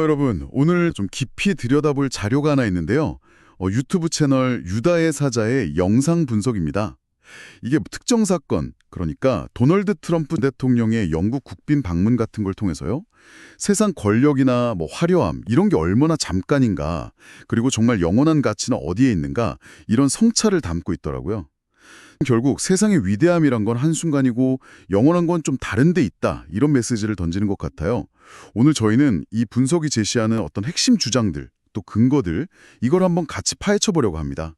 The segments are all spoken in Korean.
여러분, 오늘 좀 깊이 들여다볼 자료가 하나 있는데요. 유튜브 채널 유다의 사자의 영상 분석입니다. 이게 특정 사건, 그러니까 도널드 트럼프 대통령의 영국 국빈 방문 같은 걸 통해서요. 세상 권력이나 화려함, 이런 게 얼마나 잠깐인가, 그리고 정말 영원한 가치는 어디에 있는가, 이런 성찰을 담고 있더라고요. 결국 세상의 위대함이란 건 한순간이고 영원한 건 좀 다른 데 있다, 이런 메시지를 던지는 것 같아요. 오늘 저희는 이 분석이 제시하는 어떤 핵심 주장들, 또 근거들, 이걸 한번 같이 파헤쳐 보려고 합니다.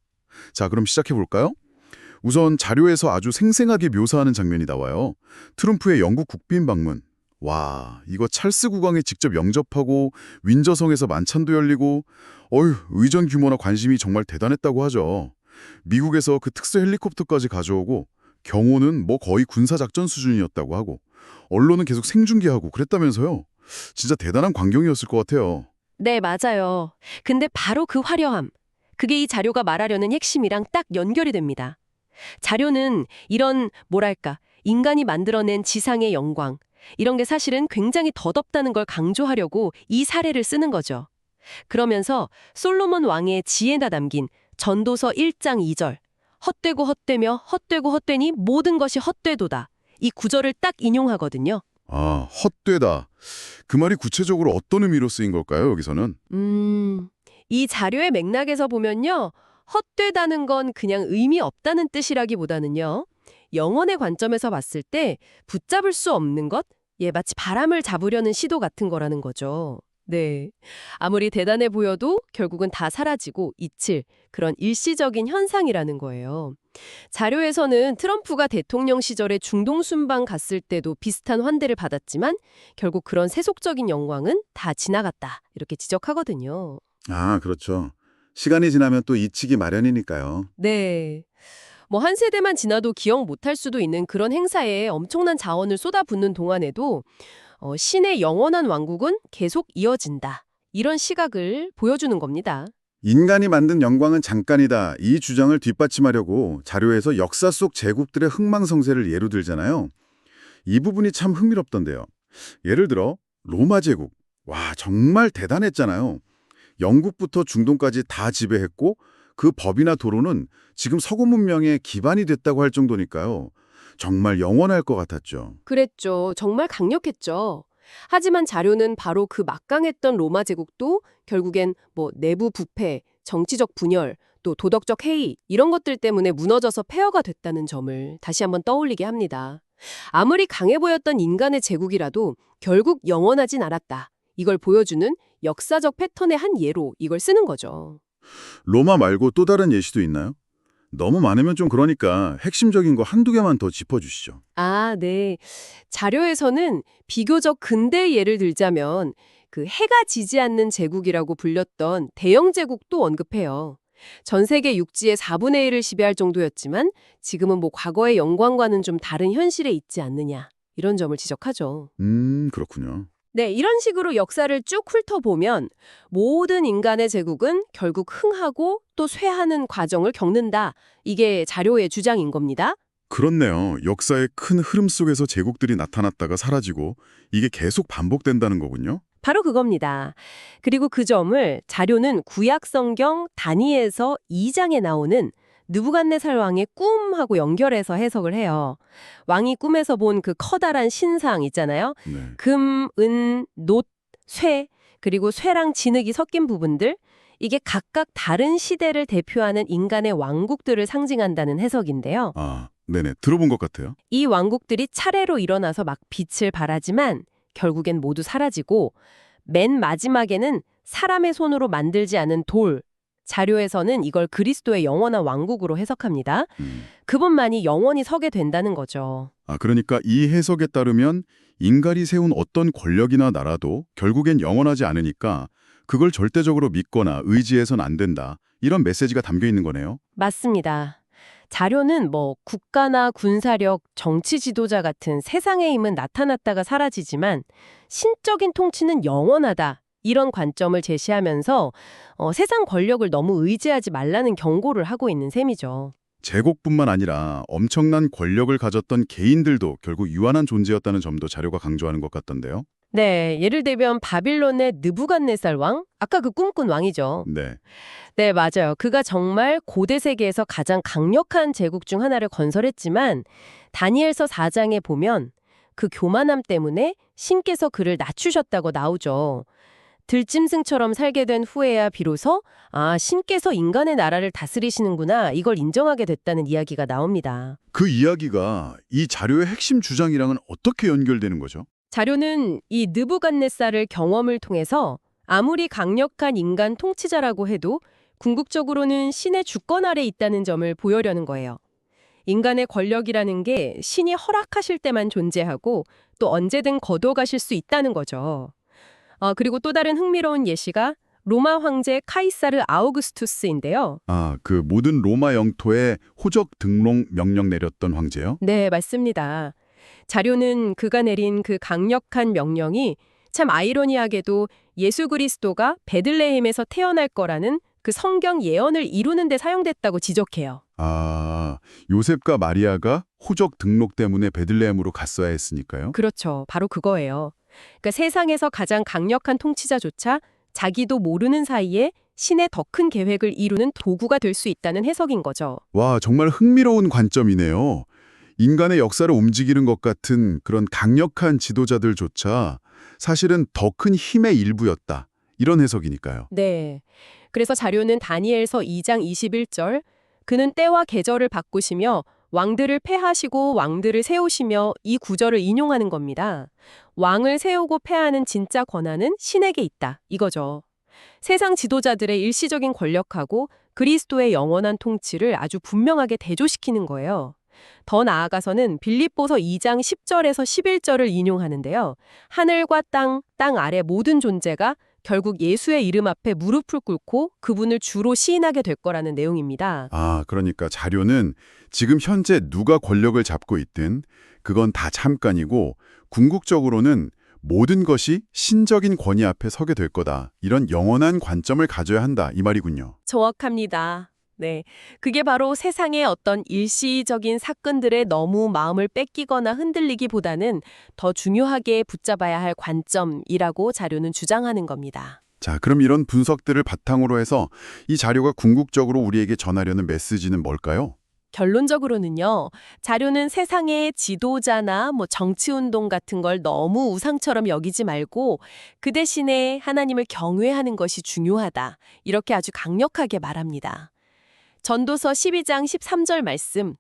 자, 그럼 시작해 볼까요? 우선 자료에서 아주 생생하게 묘사하는 장면이 나와요. 트럼프의 영국 국빈 방문. 와, 이거 찰스 국왕에 직접 영접하고 윈저성에서 만찬도 열리고 의전 규모나 관심이 정말 대단했다고 하죠. 미국에서 그 특수 헬리콥터까지 가져오고 경호는 거의 군사작전 수준이었다고 하고 언론은 계속 생중계하고 그랬다면서요. 진짜 대단한 광경이었을 것 같아요. 네, 맞아요. 근데 바로 그 화려함, 그게 이 자료가 말하려는 핵심이랑 딱 연결이 됩니다. 자료는 이런 인간이 만들어낸 지상의 영광, 이런 게 사실은 굉장히 덧없다는 걸 강조하려고 이 사례를 쓰는 거죠. 그러면서 솔로몬 왕의 지혜가 담긴 전도서 1장 2절, 헛되고 헛되며 헛되고 헛되니 모든 것이 헛되도다. 이 구절을 딱 인용하거든요. 아, 헛되다. 그 말이 구체적으로 어떤 의미로 쓰인 걸까요, 여기서는? 이 자료의 맥락에서 보면요. 헛되다는 건 그냥 의미 없다는 뜻이라기보다는요. 영혼의 관점에서 봤을 때 붙잡을 수 없는 것? 마치 바람을 잡으려는 시도 같은 거라는 거죠. 네. 아무리 대단해 보여도 결국은 다 사라지고 잊힐 그런 일시적인 현상이라는 거예요. 자료에서는 트럼프가 대통령 시절에 중동 순방 갔을 때도 비슷한 환대를 받았지만 결국 그런 세속적인 영광은 다 지나갔다. 이렇게 지적하거든요. 아, 그렇죠. 시간이 지나면 또 잊히기 마련이니까요. 네. 한 세대만 지나도 기억 못할 수도 있는 그런 행사에 엄청난 자원을 쏟아붓는 동안에도 신의 영원한 왕국은 계속 이어진다. 이런 시각을 보여주는 겁니다. 인간이 만든 영광은 잠깐이다. 이 주장을 뒷받침하려고 자료에서 역사 속 제국들의 흥망성쇠를 예로 들잖아요. 이 부분이 참 흥미롭던데요. 예를 들어 로마 제국. 와, 정말 대단했잖아요. 영국부터 중동까지 다 지배했고 그 법이나 도로는 지금 서구 문명의 기반이 됐다고 할 정도니까요. 정말 영원할 것 같았죠. 그랬죠. 정말 강력했죠. 하지만 자료는 바로 그 막강했던 로마 제국도 결국엔 내부 부패, 정치적 분열, 또 도덕적 해이 이런 것들 때문에 무너져서 폐허가 됐다는 점을 다시 한번 떠올리게 합니다. 아무리 강해 보였던 인간의 제국이라도 결국 영원하진 않았다. 이걸 보여주는 역사적 패턴의 한 예로 이걸 쓰는 거죠. 로마 말고 또 다른 예시도 있나요? 너무 많으면 좀 그러니까 핵심적인 거 한두 개만 더 짚어주시죠. 아, 네. 자료에서는 비교적 근대 예를 들자면 그 해가 지지 않는 제국이라고 불렸던 대영 제국도 언급해요. 전 세계 육지의 4분의 1을 지배할 정도였지만 지금은 과거의 영광과는 좀 다른 현실에 있지 않느냐. 이런 점을 지적하죠. 그렇군요. 네, 이런 식으로 역사를 쭉 훑어보면 모든 인간의 제국은 결국 흥하고 또 쇠하는 과정을 겪는다. 이게 자료의 주장인 겁니다. 그렇네요. 역사의 큰 흐름 속에서 제국들이 나타났다가 사라지고 이게 계속 반복된다는 거군요. 바로 그겁니다. 그리고 그 점을 자료는 구약 성경 다니엘서 2장에 나오는 느부갓네살 왕의 꿈하고 연결해서 해석을 해요. 왕이 꿈에서 본 그 커다란 신상 있잖아요. 네. 금, 은, 놋, 쇠, 그리고 쇠랑 진흙이 섞인 부분들, 이게 각각 다른 시대를 대표하는 인간의 왕국들을 상징한다는 해석인데요. 아, 네네. 들어본 것 같아요. 이 왕국들이 차례로 일어나서 막 빛을 발하지만 결국엔 모두 사라지고 맨 마지막에는 사람의 손으로 만들지 않은 돌, 자료에서는 이걸 그리스도의 영원한 왕국으로 해석합니다. 그분만이 영원히 서게 된다는 거죠. 아, 그러니까 이 해석에 따르면 인간이 세운 어떤 권력이나 나라도 결국엔 영원하지 않으니까 그걸 절대적으로 믿거나 의지해선 안 된다. 이런 메시지가 담겨 있는 거네요. 맞습니다. 자료는 국가나 군사력, 정치 지도자 같은 세상의 힘은 나타났다가 사라지지만 신적인 통치는 영원하다. 이런 관점을 제시하면서 세상 권력을 너무 의지하지 말라는 경고를 하고 있는 셈이죠. 제국뿐만 아니라 엄청난 권력을 가졌던 개인들도 결국 유한한 존재였다는 점도 자료가 강조하는 것 같던데요. 네, 예를 들면 바빌론의 느부갓네살 왕? 아까 그 꿈꾼 왕이죠. 네. 네, 맞아요. 그가 정말 고대 세계에서 가장 강력한 제국 중 하나를 건설했지만 다니엘서 4장에 보면 그 교만함 때문에 신께서 그를 낮추셨다고 나오죠. 들짐승처럼 살게 된 후에야 비로소 신께서 인간의 나라를 다스리시는구나 이걸 인정하게 됐다는 이야기가 나옵니다. 그 이야기가 이 자료의 핵심 주장이랑은 어떻게 연결되는 거죠? 자료는 이 느부갓네살의 경험을 통해서 아무리 강력한 인간 통치자라고 해도 궁극적으로는 신의 주권 아래 있다는 점을 보여려는 거예요. 인간의 권력이라는 게 신이 허락하실 때만 존재하고 또 언제든 거둬가실 수 있다는 거죠. 그리고 또 다른 흥미로운 예시가 로마 황제 카이사르 아우구스투스인데요. 그 모든 로마 영토에 호적 등록 명령 내렸던 황제요? 네, 맞습니다. 자료는 그가 내린 그 강력한 명령이 참 아이러니하게도 예수 그리스도가 베들레헴에서 태어날 거라는 그 성경 예언을 이루는 데 사용됐다고 지적해요. 요셉과 마리아가 호적 등록 때문에 베들레헴으로 갔어야 했으니까요? 그렇죠. 바로 그거예요. 그러니까 세상에서 가장 강력한 통치자조차 자기도 모르는 사이에 신의 더 큰 계획을 이루는 도구가 될 수 있다는 해석인 거죠. 와, 정말 흥미로운 관점이네요. 인간의 역사를 움직이는 것 같은 그런 강력한 지도자들조차 사실은 더 큰 힘의 일부였다. 이런 해석이니까요. 네. 그래서 자료는 다니엘서 2장 21절 그는 때와 계절을 바꾸시며 왕들을 패하시고 왕들을 세우시며 이 구절을 인용하는 겁니다. 왕을 세우고 패하는 진짜 권한은 신에게 있다. 이거죠. 세상 지도자들의 일시적인 권력하고 그리스도의 영원한 통치를 아주 분명하게 대조시키는 거예요. 더 나아가서는 빌립보서 2장 10절에서 11절을 인용하는데요. 하늘과 땅 아래 모든 존재가 결국 예수의 이름 앞에 무릎을 꿇고 그분을 주로 시인하게 될 거라는 내용입니다. 그러니까 자료는 지금 현재 누가 권력을 잡고 있든 그건 다 잠깐이고 궁극적으로는 모든 것이 신적인 권위 앞에 서게 될 거다. 이런 영원한 관점을 가져야 한다. 이 말이군요. 정확합니다. 네. 그게 바로 세상의 어떤 일시적인 사건들에 너무 마음을 뺏기거나 흔들리기보다는 더 중요하게 붙잡아야 할 관점이라고 자료는 주장하는 겁니다. 자, 그럼 이런 분석들을 바탕으로 해서 이 자료가 궁극적으로 우리에게 전하려는 메시지는 뭘까요? 결론적으로는요, 자료는 세상의 지도자나 정치운동 같은 걸 너무 우상처럼 여기지 말고 그 대신에 하나님을 경외하는 것이 중요하다. 이렇게 아주 강력하게 말합니다. 전도서 12장 13절 말씀.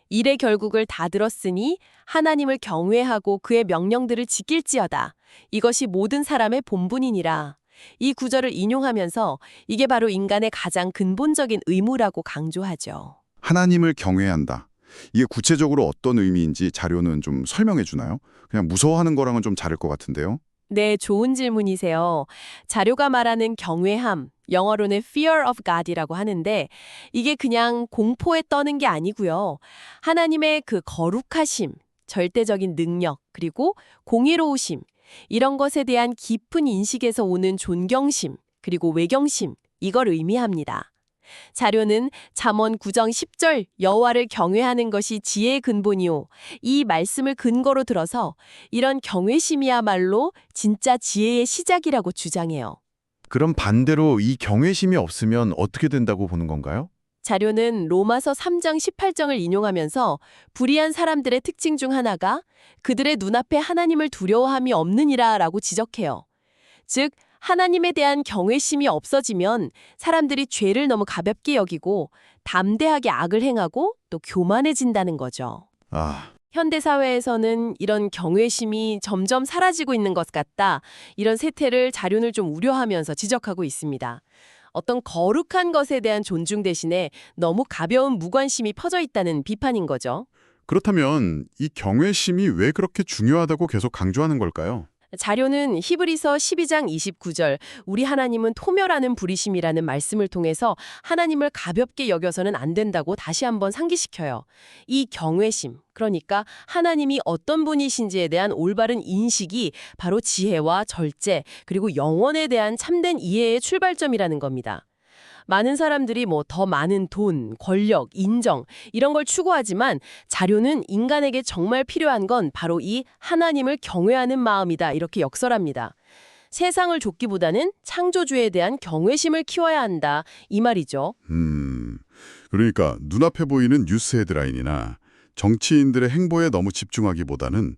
일의 결국을 다 들었으니 하나님을 경외하고 그의 명령들을 지킬지어다. 이것이 모든 사람의 본분이니라. 이 구절을 인용하면서 이게 바로 인간의 가장 근본적인 의무라고 강조하죠. 하나님을 경외한다. 이게 구체적으로 어떤 의미인지 자료는 좀 설명해 주나요? 그냥 무서워하는 거랑은 좀 다를 것 같은데요. 네, 좋은 질문이세요. 자료가 말하는 경외함, 영어로는 fear of God이라고 하는데 이게 그냥 공포에 떠는 게 아니고요. 하나님의 그 거룩하심, 절대적인 능력, 그리고 공의로우심, 이런 것에 대한 깊은 인식에서 오는 존경심, 그리고 외경심, 이걸 의미합니다. 자료는 잠언 9장 10절 여호와를 경외하는 것이 지혜의 근본이요. 이 말씀을 근거로 들어서 이런 경외심이야말로 진짜 지혜의 시작이라고 주장해요. 그럼 반대로 이 경외심이 없으면 어떻게 된다고 보는 건가요? 자료는 로마서 3장 18절을 인용하면서 불의한 사람들의 특징 중 하나가 그들의 눈앞에 하나님을 두려워함이 없느니라라고 지적해요. 즉 하나님에 대한 경외심이 없어지면 사람들이 죄를 너무 가볍게 여기고 담대하게 악을 행하고 또 교만해진다는 거죠. 현대사회에서는 이런 경외심이 점점 사라지고 있는 것 같다. 이런 세태를 자료는 좀 우려하면서 지적하고 있습니다. 어떤 거룩한 것에 대한 존중 대신에 너무 가벼운 무관심이 퍼져 있다는 비판인 거죠. 그렇다면 이 경외심이 왜 그렇게 중요하다고 계속 강조하는 걸까요? 자료는 히브리서 12장 29절 우리 하나님은 토멸하는 불의심이라는 말씀을 통해서 하나님을 가볍게 여겨서는 안 된다고 다시 한번 상기시켜요. 이 경외심, 그러니까 하나님이 어떤 분이신지에 대한 올바른 인식이 바로 지혜와 절제 그리고 영원에 대한 참된 이해의 출발점이라는 겁니다. 많은 사람들이 뭐 더 많은 돈, 권력, 인정 이런 걸 추구하지만 자료는 인간에게 정말 필요한 건 바로 이 하나님을 경외하는 마음이다 이렇게 역설합니다. 세상을 좇기보다는 창조주에 대한 경외심을 키워야 한다 이 말이죠. 그러니까 눈앞에 보이는 뉴스 헤드라인이나 정치인들의 행보에 너무 집중하기보다는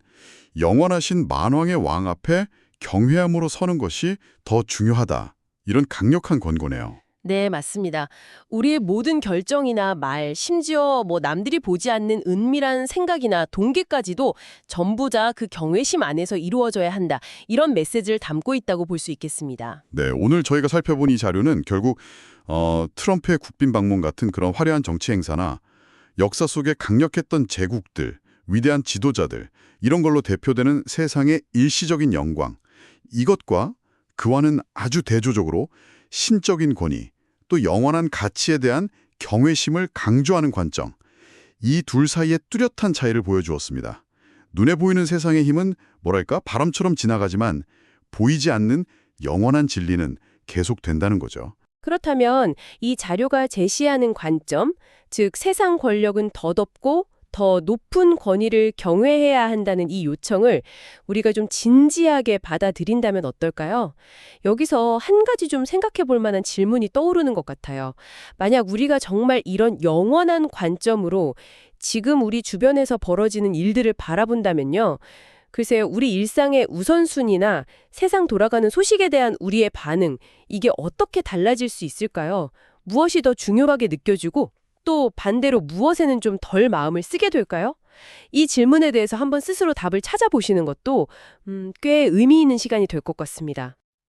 영원하신 만왕의 왕 앞에 경외함으로 서는 것이 더 중요하다. 이런 강력한 권고네요. 네, 맞습니다. 우리의 모든 결정이나 말, 심지어 뭐 남들이 보지 않는 은밀한 생각이나 동기까지도 전부 다 그 경외심 안에서 이루어져야 한다. 이런 메시지를 담고 있다고 볼 수 있겠습니다. 네, 오늘 저희가 살펴본 이 자료는 결국 트럼프의 국빈 방문 같은 그런 화려한 정치 행사나 역사 속에 강력했던 제국들, 위대한 지도자들 이런 걸로 대표되는 세상의 일시적인 영광 이것과 그와는 아주 대조적으로 신적인 권위, 또 영원한 가치에 대한 경외심을 강조하는 관점 이 둘 사이의 뚜렷한 차이를 보여주었습니다. 눈에 보이는 세상의 힘은 뭐랄까 바람처럼 지나가지만 보이지 않는 영원한 진리는 계속된다는 거죠. 그렇다면 이 자료가 제시하는 관점, 즉 세상 권력은 덧없고 더 높은 권위를 경외해야 한다는 이 요청을 우리가 좀 진지하게 받아들인다면 어떨까요? 여기서 한 가지 좀 생각해 볼 만한 질문이 떠오르는 것 같아요. 만약 우리가 정말 이런 영원한 관점으로 지금 우리 주변에서 벌어지는 일들을 바라본다면요. 글쎄요, 우리 일상의 우선순위나 세상 돌아가는 소식에 대한 우리의 반응, 이게 어떻게 달라질 수 있을까요? 무엇이 더 중요하게 느껴지고 또 반대로 무엇에는 좀 덜 마음을 쓰게 될까요? 이 질문에 대해서 한번 스스로 답을 찾아보시는 것도 꽤 의미 있는 시간이 될 것 같습니다.